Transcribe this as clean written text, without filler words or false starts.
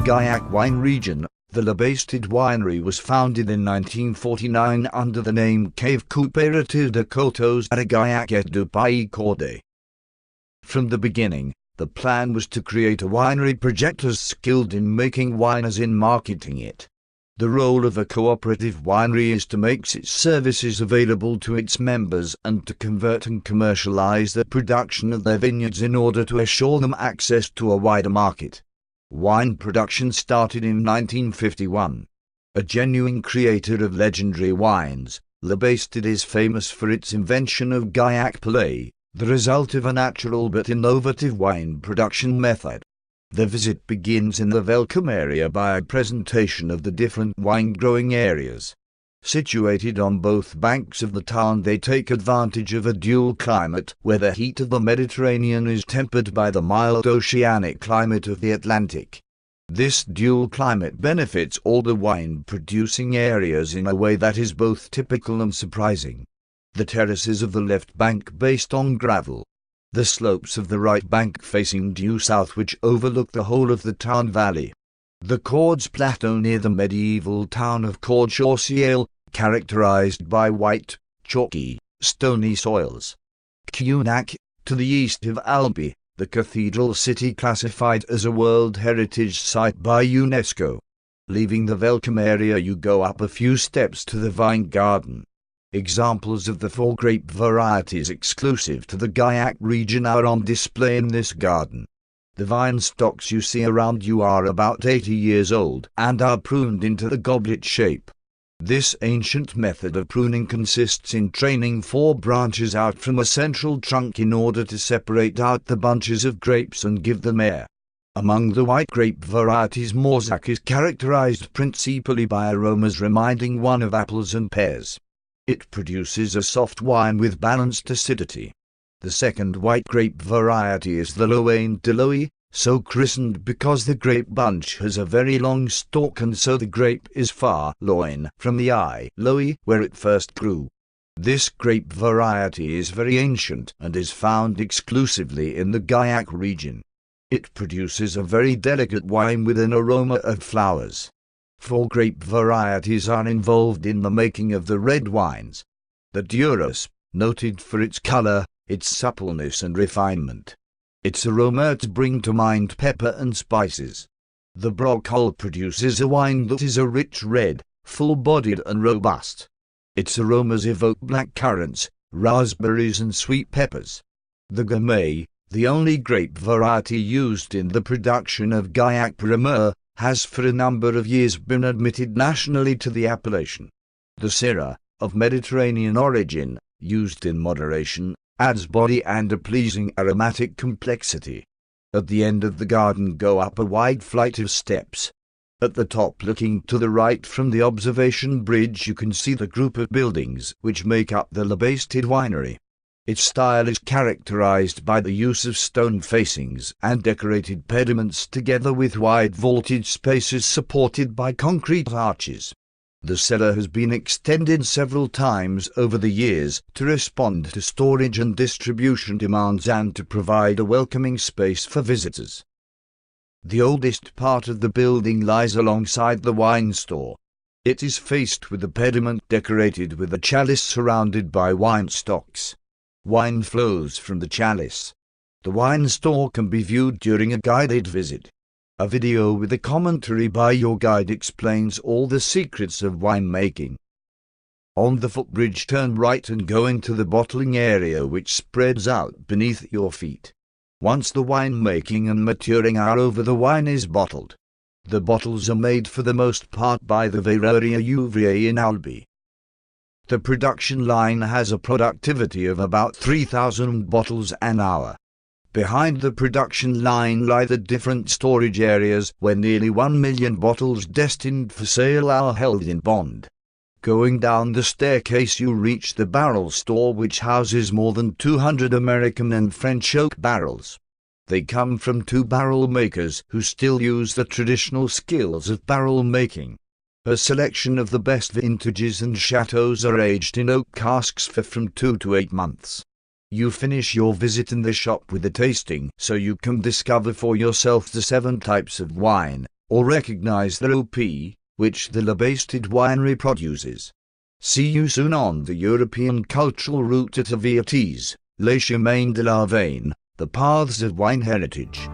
Gaillac wine region. The Labastide winery was founded in 1949 under the name Cave Coopérative de Coteaux à Gaillac et du Pays Cordé. From the beginning, the plan was to create a winery project as skilled in making wine as in marketing it. The role of a cooperative winery is to make its services available to its members and to convert and commercialize the production of their vineyards in order to assure them access to a wider market. Wine production started in 1951. A genuine creator of legendary wines, Labastide is famous for its invention of Gaillac Palais, the result of a natural but innovative wine production method. The visit begins in the welcome area by a presentation of the different wine-growing areas. Situated on both banks of the Tarn, they take advantage of a dual climate, where the heat of the Mediterranean is tempered by the mild oceanic climate of the Atlantic. This dual climate benefits all the wine-producing areas in a way that is both typical and surprising. The terraces of the left bank based on gravel. The slopes of the right bank facing due south which overlook the whole of the Tarn valley. The Cordes plateau near the medieval town of Cordes-sur-Ciel, characterized by white, chalky, stony soils. Cunac, to the east of Albi, the cathedral city classified as a World Heritage Site by UNESCO. Leaving the welcome area, you go up a few steps to the vine garden. Examples of the 4 grape varieties exclusive to the Gaillac region are on display in this garden. The vine stocks you see around you are about 80 years old and are pruned into the goblet shape. This ancient method of pruning consists in training 4 branches out from a central trunk in order to separate out the bunches of grapes and give them air. Among the white grape varieties, Morzac is characterized principally by aromas reminding one of apples and pears. It produces a soft wine with balanced acidity. The second white grape variety is the Loin de Loie, so christened because the grape bunch has a very long stalk and so the grape is far loin from the eye, Loie, where it first grew. This grape variety is very ancient and is found exclusively in the Gaillac region. It produces a very delicate wine with an aroma of flowers. 4 grape varieties are involved in the making of the red wines. The Duras, noted for its color, its suppleness and refinement. Its aromas bring to mind pepper and spices. The Brocol produces a wine that is a rich red, full-bodied and robust. Its aromas evoke black currants, raspberries and sweet peppers. The Gamay, the only grape variety used in the production of Gaillac Primeur, has for a number of years been admitted nationally to the appellation. The Syrah, of Mediterranean origin, used in moderation, adds body and a pleasing aromatic complexity. At the end of the garden go up a wide flight of steps. At the top, looking to the right from the observation bridge, you can see the group of buildings which make up the Labastide winery. Its style is characterized by the use of stone facings and decorated pediments together with wide vaulted spaces supported by concrete arches. The cellar has been extended several times over the years to respond to storage and distribution demands and to provide a welcoming space for visitors. The oldest part of the building lies alongside the wine store. It is faced with a pediment decorated with a chalice surrounded by wine stocks. Wine flows from the chalice. The wine store can be viewed during a guided visit. A video with a commentary by your guide explains all the secrets of winemaking. On the footbridge, turn right and go into the bottling area which spreads out beneath your feet. Once the winemaking and maturing are over, the wine is bottled. The bottles are made for the most part by the Verreria Ouvrier in Albi. The production line has a productivity of about 3,000 bottles an hour. Behind the production line lie the different storage areas where nearly 1 million bottles destined for sale are held in bond. Going down the staircase you reach the barrel store, which houses more than 200 American and French oak barrels. They come from 2 barrel makers who still use the traditional skills of barrel making. A selection of the best vintages and chateaux are aged in oak casks for from 2 to 8 months. You finish your visit in the shop with a tasting, so you can discover for yourself the 7 types of wine, or recognize the OP, which the Labastide winery produces. See you soon on the European cultural route to Viti4, Les Chemins de la Vigne, the paths of wine heritage.